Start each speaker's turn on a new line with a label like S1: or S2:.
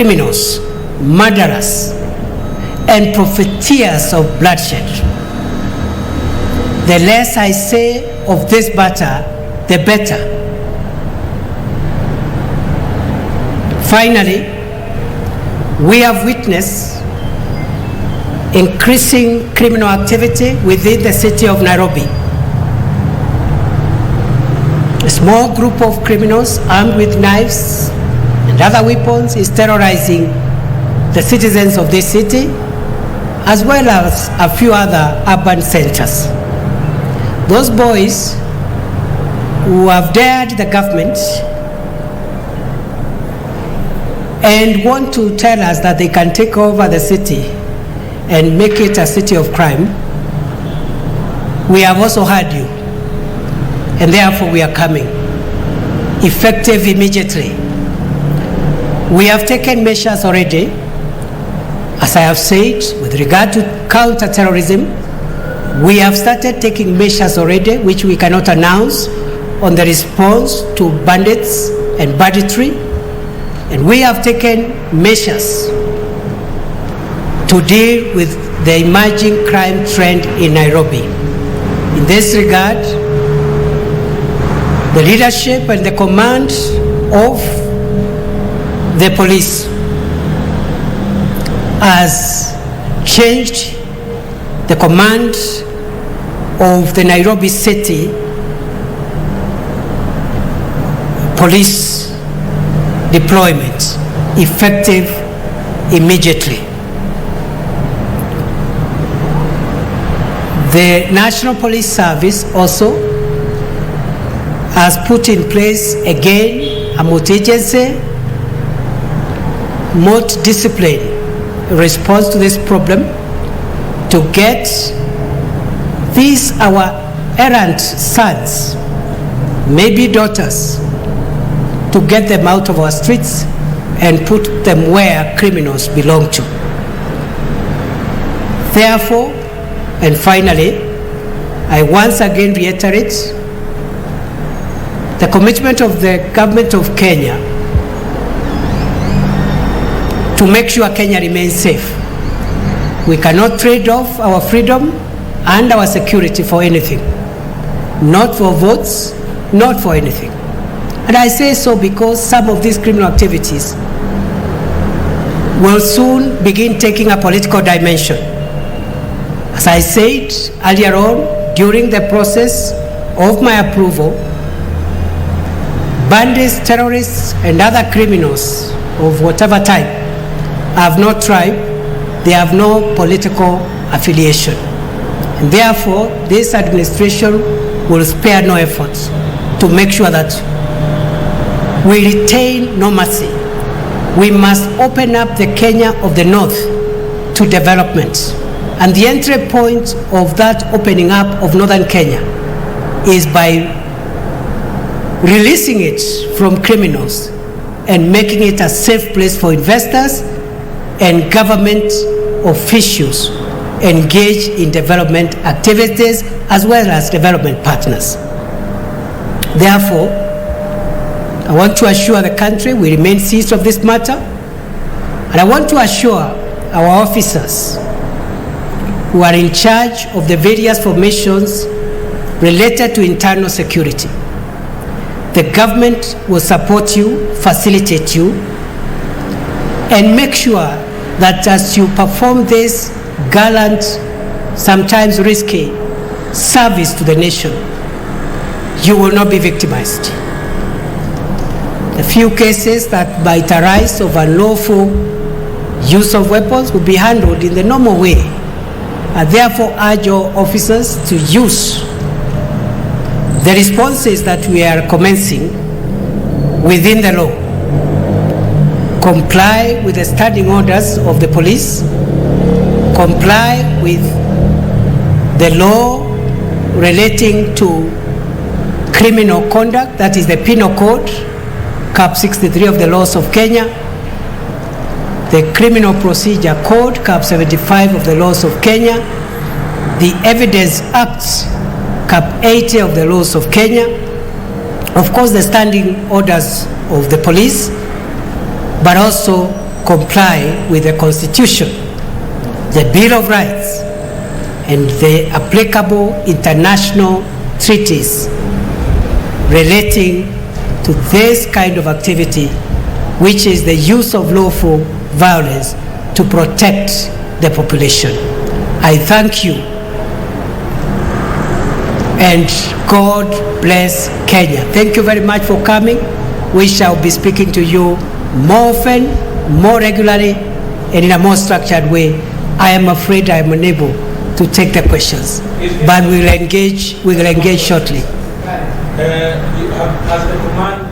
S1: criminals, murderers, and profiteers of bloodshed. The less I say of this matter, the better. Finally, we have witnessed increasing criminal activity within the city of Nairobi. A small group of criminals armed with knives and other weapons is terrorizing the citizens of this city, as well as a few other urban centers. Those boys who have dared the government and want to tell us that they can take over the city and make it a city of crime, we have also heard you, and therefore we are coming, effective immediately. We have taken measures already, as I have said, with regard to counter-terrorism. We have started taking measures already, which we cannot announce, on the response to bandits and banditry. And we have taken measures to deal with the emerging crime trend in Nairobi. In this regard, the leadership and the command of the police has changed the command of the Nairobi City police deployment, effective immediately. The National Police Service also has put in place again a multi-agency, multi-discipline response to this problem to get these our errant sons, maybe daughters, to get them out of our streets and put them where criminals belong to. Therefore, and finally, I once again reiterate the commitment of the government of Kenya to make sure Kenya remains safe. We cannot trade off our freedom and our security for anything, not for votes, not for anything. And I say so because some of these criminal activities will soon begin taking a political dimension. As I said earlier on, during the process of my approval, bandits, terrorists, and other criminals of whatever type have no tribe, they have no political affiliation. And therefore, this administration will spare no effort to make sure that we retain normalcy. We must open up the Kenya of the North to development. And the entry point of that opening up of Northern Kenya is by releasing it from criminals and making it a safe place for investors and government officials engaged in development activities as well as development partners. Therefore, I want to assure the country we remain seized of this matter, and I want to assure our officers who are in charge of the various formations related to internal security. The government will support you, facilitate you, and make sure that as you perform this gallant, sometimes risky service to the nation, you will not be victimized. The few cases that might arise of unlawful use of weapons will be handled in the normal way. I therefore urge your officers to use the responses that we are commencing within the law. Comply with the standing orders of the police, comply with the law relating to criminal conduct, that is the Penal Code, Cap 63 of the laws of Kenya, the Criminal Procedure Code, Cap 75 of the laws of Kenya, the Evidence Acts, Cap 80 of the laws of Kenya, of course the standing orders of the police, but also comply with the Constitution, the Bill of Rights, and the applicable international treaties relating to this kind of activity, which is the use of lawful violence to protect the population. I thank you, and God bless Kenya. Thank you very much for coming. We shall be speaking to you more often, more regularly, and in a more structured way. I am afraid I am unable to take the questions, but we will engage shortly.
S2: As the command